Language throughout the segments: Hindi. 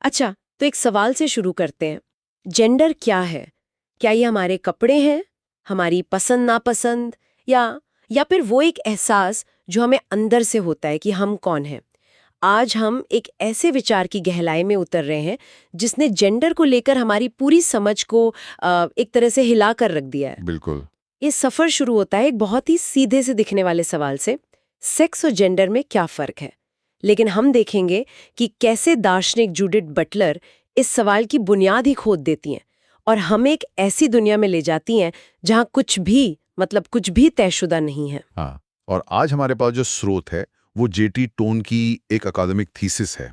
अच्छा, तो एक सवाल से शुरू करते हैं। जेंडर क्या है? क्या ये हमारे कपड़े हैं, हमारी पसंद नापसंद, या फिर वो एक एहसास जो हमें अंदर से होता है कि हम कौन हैं? आज हम एक ऐसे विचार की गहराई में उतर रहे हैं जिसने जेंडर को लेकर हमारी पूरी समझ को एक तरह से हिला कर रख दिया है। बिल्कुल। ये सफर शुरू होता है एक बहुत ही सीधे से दिखने वाले सवाल से, सेक्स और जेंडर में क्या फर्क है। लेकिन हम देखेंगे कि कैसे दार्शनिक जूडिथ बटलर इस सवाल की बुनियाद ही खोद देती हैं और हमें एक ऐसी दुनिया में ले जाती हैं जहां कुछ भी, मतलब कुछ भी तयशुदा नहीं है। हाँ, और आज हमारे पास जो स्रोत है वो जेटी टोन की एक अकादमिक थीसिस है,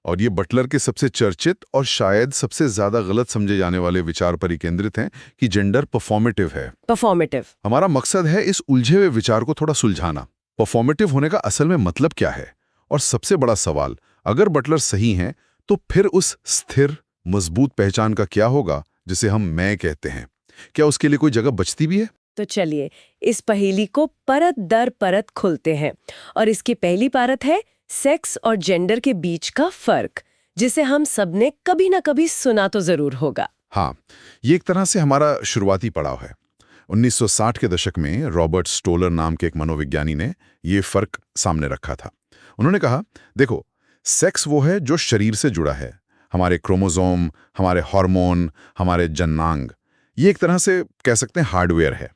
और ये बटलर के सबसे चर्चित और शायद सबसे ज्यादा गलत समझे जाने वाले विचार पर ही केंद्रित हैं कि जेंडर परफॉर्मेटिव है। परफॉर्मेटिव। हमारा मकसद है इस उलझे हुए विचार को थोड़ा सुलझाना। परफॉर्मेटिव होने का असल में मतलब क्या है, और सबसे बड़ा सवाल, अगर बटलर सही हैं तो फिर उस स्थिर मजबूत पहचान का क्या होगा जिसे हम मैं कहते हैं? क्या उसके लिए कोई जगह बचती भी है? तो चलिए इस पहेली को परत दर परत खुलते हैं। और इसकी पहली परत है सेक्स और जेंडर के बीच का फर्क, जिसे हम सबने कभी ना कभी सुना तो जरूर होगा। हाँ, ये एक तरह से हमारा शुरुआती पड़ाव है। 1960 के दशक में रॉबर्ट स्टोलर नाम के एक मनोविज्ञानी ने ये फर्क सामने रखा था। उन्होंने कहा, देखो, सेक्स वो है जो शरीर से जुड़ा है, हमारे क्रोमोसोम, हमारे हार्मोन, हमारे जननांग, ये एक तरह से कह सकते हैं हार्डवेयर है।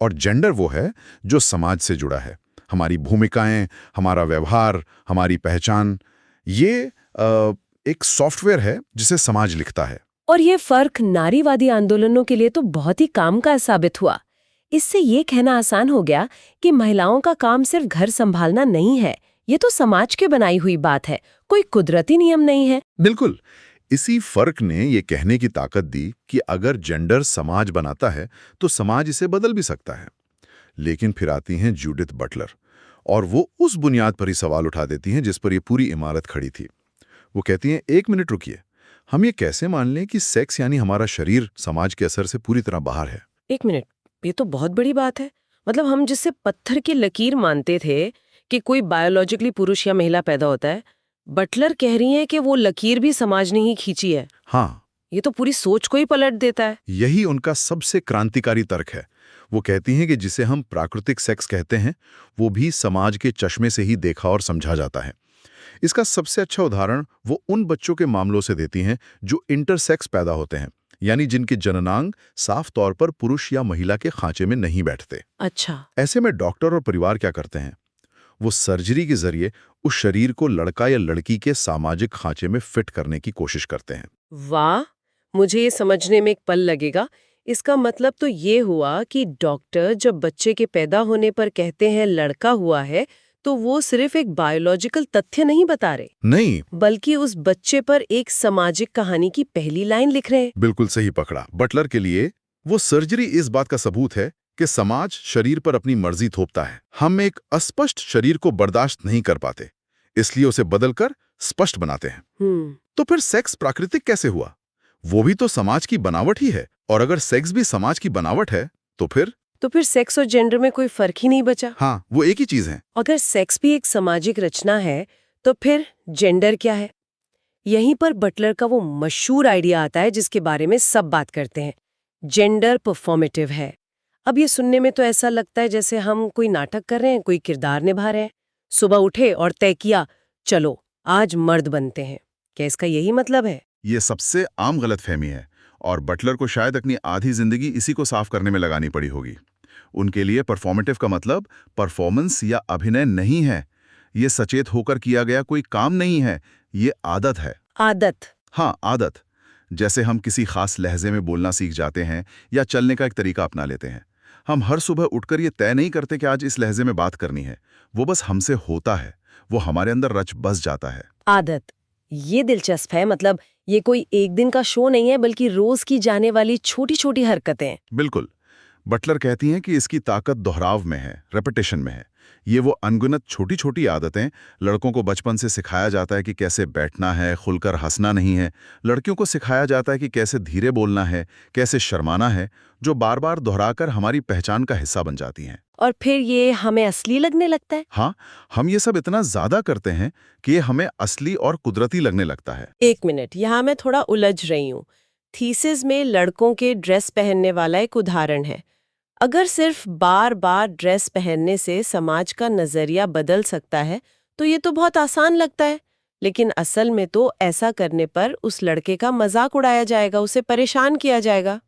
और जेंडर वो है जो समाज से जुड़ा है, हमारी भूमिकाएं, हमारा व्यवहार, हमारी पहचान, ये एक सॉफ्टवेयर है जिसे समाज लिखता है। और ये फर्क नारीवादी आंदोलनों के लिए तो बहुत ही काम का साबित हुआ। इससे ये कहना आसान हो गया कि महिलाओं का काम सिर्फ घर संभालना नहीं है, ये तो समाज के बनाई हुई बात है, कोई कुदरती नियम नहीं है। बिल्कुल। इसी फर्क ने ये कहने की ताकत दी कि अगर जेंडर समाज बनाता है तो समाज इसे बदल भी सकता है। लेकिन फिर आती हैं जूडिथ बटलर, और वो उस बुनियाद पर ही सवाल उठा देती हैं जिस पर ये पूरी इमारत खड़ी थी। वो कहती हैं, एक मिनट रुकिए, हम ये कैसे मान लें कि सेक्स यानी हमारा शरीर समाज के असर से पूरी तरह बाहर है? एक मिनट, ये तो बहुत बड़ी बात है। मतलब हम जिससे पत्थर की लकीर मानते थे कि कोई बायोलॉजिकली पुरुष या महिला पैदा होता है, बटलर कह रही हैं कि वो लकीर भी समाज ने ही खींची है। हाँ, ये तो पूरी सोच को ही पलट देता है। यही उनका सबसे क्रांतिकारी तर्क है। वो कहती हैं कि जिसे हम प्राकृतिक सेक्स कहते हैं, वो भी समाज के चश्मे से ही देखा और समझा जाता है। इसका सबसे अच्छा उदाहरण वो उन बच्चों के मामलों से देती हैं जो इंटरसेक्स पैदा होते हैं, यानी जिनके जननांग साफ तौर पर पुरुष या महिला के खांचे में नहीं बैठते। अच्छा। ऐसे में डॉक्टर और परिवार क्या करते हैं? वो सर्जरी के जरिए उस शरीर को लड़का या लड़की के सामाजिक खांचे में फिट करने की कोशिश करते हैं। वाह, मुझे ये समझने में एक पल लगेगा। इसका मतलब तो ये हुआ कि डॉक्टर जब बच्चे के पैदा होने पर कहते हैं लड़का हुआ है, तो वो सिर्फ एक बायोलॉजिकल तथ्य नहीं बता रहे, नहीं, बल्कि उस बच्चे पर एक सामाजिक कहानी की पहली लाइन लिख रहे हैं। बिल्कुल सही पकड़ा। बटलर के लिए वो सर्जरी इस बात का सबूत है कि समाज शरीर पर अपनी मर्जी थोपता है। हम एक अस्पष्ट शरीर को बर्दाश्त नहीं कर पाते, इसलिए उसे बदलकर स्पष्ट बनाते हैं। तो फिर सेक्स प्राकृतिक कैसे हुआ? वो भी तो समाज की बनावट ही है। और अगर सेक्स भी समाज की बनावट है, तो फिर सेक्स और जेंडर में कोई फर्क ही नहीं बचा। हाँ, वो एक ही चीज है। अगर सेक्स भी एक सामाजिक रचना है, तो फिर जेंडर क्या है? यहीं पर बटलर का वो मशहूर आइडिया आता है जिसके बारे में सब बात करते हैं। जेंडर परफॉर्मेटिव है। अब ये सुनने में तो ऐसा लगता है जैसे हम कोई नाटक कर रहे हैं, कोई किरदार निभा रहे हैं। सुबह उठे और तय किया, चलो आज मर्द बनते हैं। क्या इसका यही मतलब है? ये सबसे आम गलतफहमी है, और बटलर को शायद अपनी आधी जिंदगी इसी को साफ करने में लगानी पड़ी होगी। उनके लिए परफॉर्मेटिव का मतलब परफॉर्मेंस या अभिनय नहीं है। ये सचेत होकर किया गया कोई काम नहीं है, ये आदत है। आदत। हाँ, आदत। जैसे हम किसी खास लहजे में बोलना सीख जाते हैं या चलने का एक तरीका अपना लेते हैं। हम हर सुबह उठकर ये तय नहीं करते कि आज इस लहजे में बात करनी है, वो बस हमसे होता है, वो हमारे अंदर रच बस जाता है। आदत, ये दिलचस्प है। मतलब ये कोई एक दिन का शो नहीं है, बल्कि रोज की जाने वाली छोटी छोटी हरकतें। बिल्कुल। बटलर कहती हैं कि इसकी ताकत दोहराव में है, रेपिटेशन में है। ये वो अनगिनत छोटी छोटी आदतें, लड़कों को बचपन से सिखाया जाता है कि कैसे बैठना है, खुलकर हंसना नहीं है। लड़कियों को सिखाया जाता है कि कैसे धीरे बोलना है, कैसे शर्माना है, जो बार बार दोहराकर हमारी पहचान का हिस्सा बन जाती हैं। और फिर ये हमें असली लगने लगता है। हाँ, हम ये सब इतना ज्यादा करते हैं कि ये हमें असली और कुदरती लगने लगता है। एक मिनट, यहाँ मैं थोड़ा उलझ रही हूँ। थीसिस में लड़कों के ड्रेस पहनने वाला एक उदाहरण है। अगर सिर्फ बार बार ड्रेस पहनने से समाज का नजरिया बदल सकता है तो ये तो बहुत आसान लगता है, लेकिन असल में तो ऐसा करने पर उस लड़के का मजाक उड़ाया जाएगा, उसे परेशान किया जाएगा।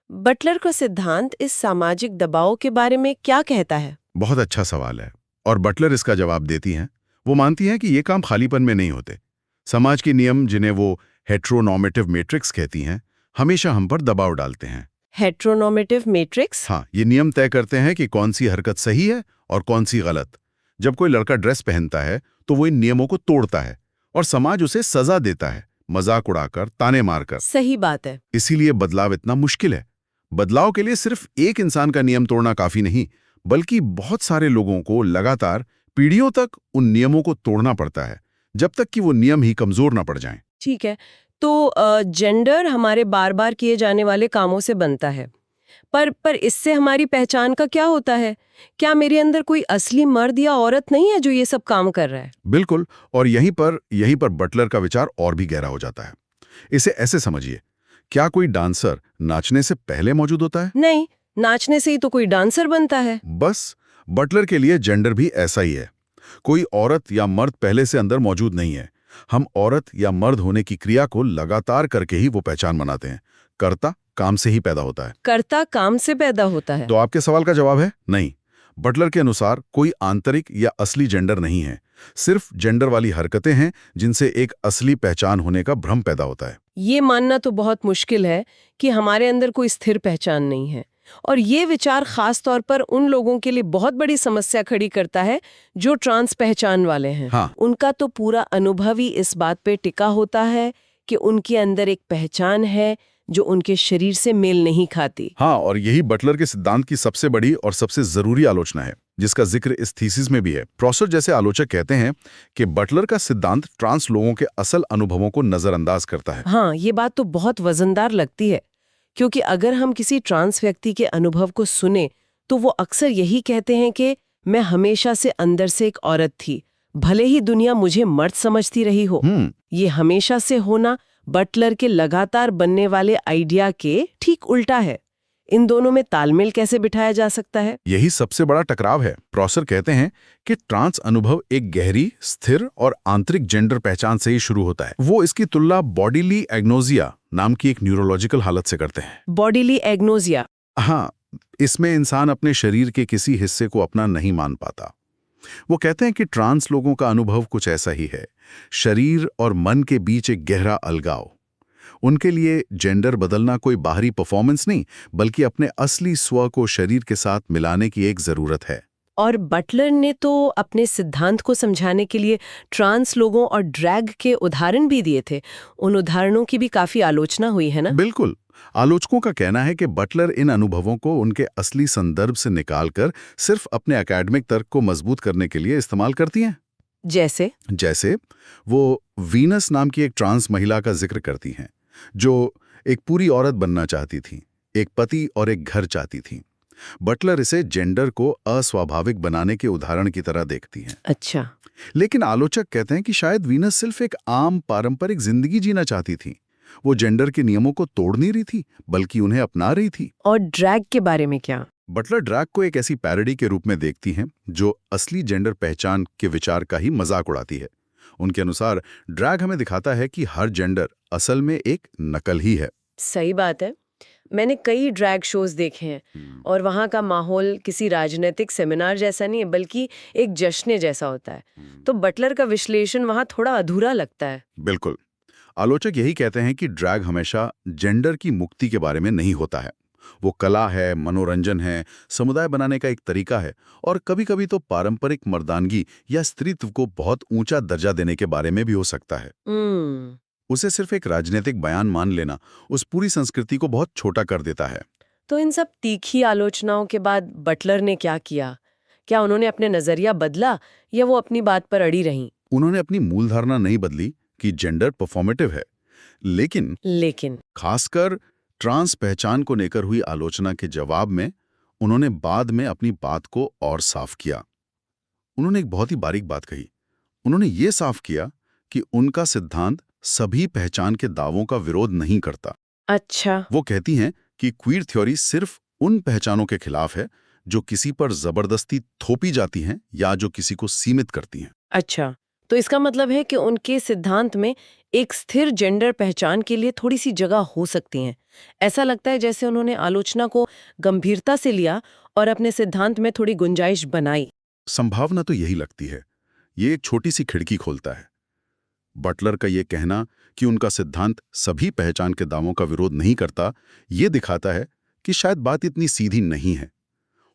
बटलर का सिद्धांत इस सामाजिक दबाव के बारे में क्या कहता है? बहुत अच्छा सवाल है और बटलर इसका जवाब देती हैं। वो मानती हैं कि ये काम खालीपन में नहीं होते। समाज के नियम, जिन्हें वो हेट्रोनॉर्मेटिव मैट्रिक्स कहती हैं, हमेशा हम पर दबाव डालते हैं। Heteronormative matrix? हाँ, ये नियम तय करते हैं कि कौन सी हरकत सही है और कौन सी गलत। जब कोई लड़का ड्रेस पहनता है तो वो इन नियमों को तोड़ता है और समाज उसे सजा देता है, मजाक उड़ाकर, ताने मारकर। सही बात है। इसीलिए बदलाव इतना मुश्किल है। बदलाव के लिए सिर्फ एक इंसान का नियम तोड़ना काफी नहीं, बल्कि बहुत सारे लोगों को लगातार पीढ़ियों तक उन नियमों को तोड़ना पड़ता है, जब तक कि वो नियम ही कमजोर ना पड़ जाएं। ठीक है, तो जेंडर हमारे बार बार किए जाने वाले कामों से बनता है, पर इससे हमारी पहचान का क्या होता है? क्या मेरे अंदर कोई असली मर्द या औरत नहीं है जो ये सब काम कर रहा है? बिल्कुल, और यहीं पर बटलर का विचार और भी गहरा हो जाता है। इसे ऐसे समझिए, क्या कोई डांसर नाचने से पहले मौजूद होता है? नहीं, नाचने से ही तो कोई डांसर बनता है। बस, बटलर के लिए जेंडर भी ऐसा ही है। कोई औरत या मर्द पहले से अंदर मौजूद नहीं है। हम औरत या मर्द होने की क्रिया को लगातार करके ही वो पहचान बनाते हैं। कर्ता काम से ही पैदा होता है। कर्ता काम से पैदा होता है? तो आपके सवाल का जवाब है नहीं। बटलर के अनुसार कोई आंतरिक या असली जेंडर नहीं है, सिर्फ जेंडर वाली हरकतें हैं जिनसे एक असली पहचान होने का भ्रम पैदा होता है। ये मानना तो बहुत मुश्किल है कि हमारे अंदर कोई स्थिर पहचान नहीं है, और ये विचार खास तौर पर उन लोगों के लिए बहुत बड़ी समस्या खड़ी करता है जो ट्रांस पहचान वाले हैं। हाँ। उनका तो पूरा अनुभव ही इस बात पे टिका होता है कि उनके अंदर एक पहचान है जो उनके शरीर से मेल नहीं खाती। हाँ, और यही बटलर के सिद्धांत की सबसे बड़ी और सबसे जरूरी आलोचना है, जिसका जिक्र इस थीसिस में भी है। प्रॉसर जैसे आलोचक कहते हैं कि बटलर का सिद्धांत ट्रांस लोगों के असल अनुभवों को नजरअंदाज करता है। हाँ, ये बात तो बहुत वजनदार लगती है, क्योंकि अगर हम किसी ट्रांस व्यक्ति के अनुभव को सुने तो वो अक्सर यही कहते हैं कि मैं हमेशा से अंदर से एक औरत थी, भले ही दुनिया मुझे मर्द समझती रही हो। ये हमेशा से होना बटलर के लगातार बनने वाले आइडिया के ठीक उल्टा है। इन दोनों में तालमेल कैसे बिठाया जा सकता है? यही सबसे बड़ा टकराव है। प्रॉसर कहते हैं कि ट्रांस अनुभव एक गहरी, स्थिर और आंतरिक जेंडर पहचान से ही शुरू होता है। वो इसकी तुलना बॉडीली एग्नोजिया नाम की एक न्यूरोलॉजिकल हालत से करते हैं। बॉडीली एग्नोजिया? हाँ, इसमें इंसान अपने शरीर के किसी हिस्से को अपना नहीं मान पाता। वो कहते हैं कि ट्रांस लोगों का अनुभव कुछ ऐसा ही है, शरीर और मन के बीच एक गहरा अलगाव। उनके लिए जेंडर बदलना कोई बाहरी परफॉर्मेंस नहीं, बल्कि अपने असली स्व को शरीर के साथ मिलाने की एक जरूरत है। और बटलर ने तो अपने सिद्धांत को समझाने के लिए ट्रांस लोगों और ड्रैग के उदाहरण भी दिए थे। उन उदाहरणों की भी काफी आलोचना हुई है ना? बिल्कुल। आलोचकों का कहना है कि बटलर इन अनुभवों को उनके असली संदर्भ से निकालकर सिर्फ अपने एकेडमिक तर्क को मजबूत करने के लिए इस्तेमाल करती हैं। जैसे वो वीनस नाम की एक ट्रांस महिला का जिक्र करती हैं, जो एक पूरी औरत बनना चाहती थी, एक पति और एक घर चाहती थी। बटलर इसे जेंडर को अस्वाभाविक बनाने के उदाहरण की तरह देखती हैं। अच्छा। लेकिन आलोचक कहते हैं कि शायद वीनस सिर्फ एक आम पारंपरिक जिंदगी जीना चाहती थी। वो जेंडर के नियमों को तोड़ नहीं रही थी, बल्कि उन्हें अपना रही थी। और ड्रैग के बारे में क्या? बटलर ड्रैग को एक ऐसी पैरोडी के रूप में देखती हैं जो असली जेंडर पहचान के विचार का ही मजाक उड़ाती है। उनके अनुसार ड्रैग हमें दिखाता है कि हर जेंडर असल में एक नकल ही है। सही बात है। मैंने कई ड्रैग शोज देखे हैं और वहाँ का माहौल किसी राजनीतिक सेमिनार जैसा नहीं है, बल्कि एक जश्न जैसा होता है। तो बटलर का विश्लेषण वहाँ थोड़ा अधूरा लगता है। बिल्कुल। आलोचक यही कहते हैं कि ड्रैग हमेशा जेंडर की मुक्ति के बारे में नहीं होता है। वो कला है, मनोरंजन है, समुदाय बनाने का एक तरीका है, और कभी-कभी तो पारंपरिक मर्दानगी या स्त्रीत्व को बहुत ऊंचा दर्जा देने के बारे में भी हो सकता है। उसे सिर्फ एक राजनीतिक बयान मान लेना उस पूरी संस्कृति को बहुत छोटा कर देता है। तो इन सब तीखी आलोचनाओं के बाद बटलर ने क्या किया? क्या उन्होंने अपने नजरिया बदला या वो अपनी बात पर अड़ी रहीं? उन्होंने अपनी मूल धारणा नहीं बदली कि जेंडर परफॉर्मेटिव है, लेकिन लेकिन खासकर ट्रांस पहचान को लेकर हुई आलोचना के जवाब में उन्होंने बाद में अपनी बात को और साफ किया। उन्होंने एक बहुत ही बारीक बात कही। उन्होंने ये साफ किया कि उनका सिद्धांत सभी पहचान के दावों का विरोध नहीं करता। अच्छा। वो कहती हैं कि क्वीर थ्योरी सिर्फ उन पहचानों के खिलाफ है जो किसी पर जबरदस्ती थोपी जाती हैं या जो किसी को सीमित करती हैं। अच्छा, तो इसका मतलब है कि उनके सिद्धांत में एक स्थिर जेंडर पहचान के लिए थोड़ी सी जगह हो सकती है। ऐसा लगता है जैसे उन्होंने आलोचना को गंभीरता से लिया और अपने सिद्धांत में थोड़ी गुंजाइश बनाई। संभावना तो यही लगती है। ये एक छोटी सी खिड़की खोलता है। बटलर का ये कहना कि उनका सिद्धांत सभी पहचान के दावों का विरोध नहीं करता, ये दिखाता है कि शायद बात इतनी सीधी नहीं है।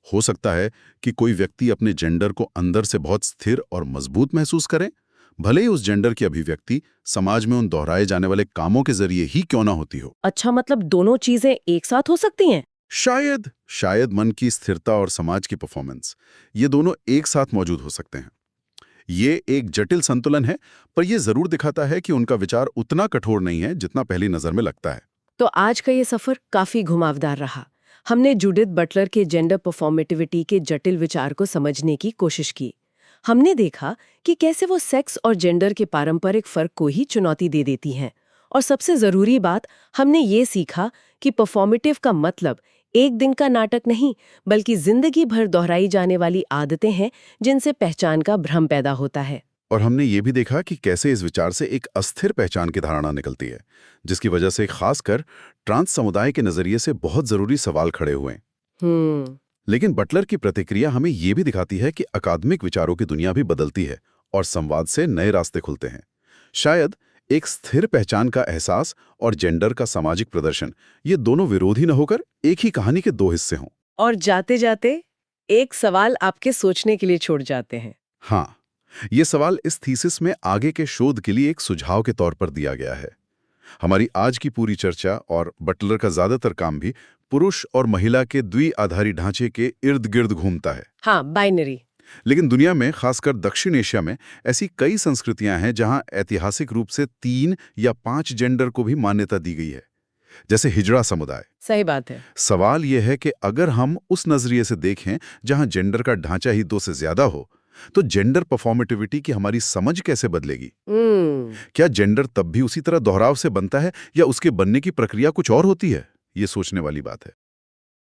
हो सकता है कि कोई व्यक्ति अपने जेंडर को अंदर से बहुत स्थिर और मजबूत महसूस करे, भले ही उस जेंडर की अभिव्यक्ति समाज में उन दोहराए जाने वाले कामों के जरिए ही क्यों ना होती हो। अच्छा, मतलब दोनों चीजें एक साथ हो सकती हैं? शायद मन की स्थिरता और समाज की परफॉर्मेंस, ये दोनों एक साथ मौजूद हो सकते हैं। ये एक जटिल संतुलन है, पर यह जरूर दिखाता है कि उनका विचार उतना कठोर नहीं है जितना पहली नजर में लगता है। तो आज का ये सफर काफी घुमावदार रहा। हमने जूडिथ बटलर के जेंडर परफॉर्मेटिविटी के जटिल विचार को समझने की कोशिश की। हमने देखा कि कैसे वो सेक्स और जेंडर के पारंपरिक फर्क को ही चुनौती दे देती हैं। और सबसे जरूरी बात, हमने ये सीखा कि परफॉर्मेटिव का मतलब एक दिन का नाटक नहीं, बल्कि जिंदगी भर दोहराई जाने वाली आदतें हैं जिनसे पहचान का भ्रम पैदा होता है। और हमने ये भी देखा कि कैसे इस विचार से एक अस्थिर पहचान की धारणा निकलती है, जिसकी वजह से खासकर ट्रांस समुदाय के नजरिए से बहुत जरूरी सवाल खड़े हुए। लेकिन बटलर की प्रतिक्रिया हमें ये भी दिखाती है कि अकादमिक विचारों की दुनिया भी बदलती है और संवाद से नए रास्ते खुलते हैं। शायद एक स्थिर पहचान का एहसास और जेंडर का सामाजिक प्रदर्शन, ये दोनों विरोधी न होकर एक ही कहानी के दो हिस्से हों। और जाते जाते एक सवाल आपके सोचने के लिए छोड़ जाते हैं। हाँ, ये सवाल इस थीसिस में आगे के शोध के लिए एक सुझाव के तौर पर दिया गया है। हमारी आज की पूरी चर्चा और बटलर का ज्यादातर काम भी पुरुष और महिला के द्विआधारी ढांचे के इर्द गिर्द घूमता है। हाँ, बाइनरी। लेकिन दुनिया में, खासकर दक्षिण एशिया में, ऐसी कई संस्कृतियां हैं जहां ऐतिहासिक रूप से 3 या 5 जेंडर को भी मान्यता दी गई है, जैसे हिजड़ा समुदाय। सही बात है। सवाल यह है कि अगर हम उस नजरिए से देखें जहां जेंडर का ढांचा ही 2 से ज्यादा हो, तो जेंडर परफॉर्मेटिविटी की हमारी समझ कैसे बदलेगी? क्या जेंडर तब भी उसी तरह दोहराव से बनता है या उसके बनने की प्रक्रिया कुछ और होती है? ये सोचने वाली बात है।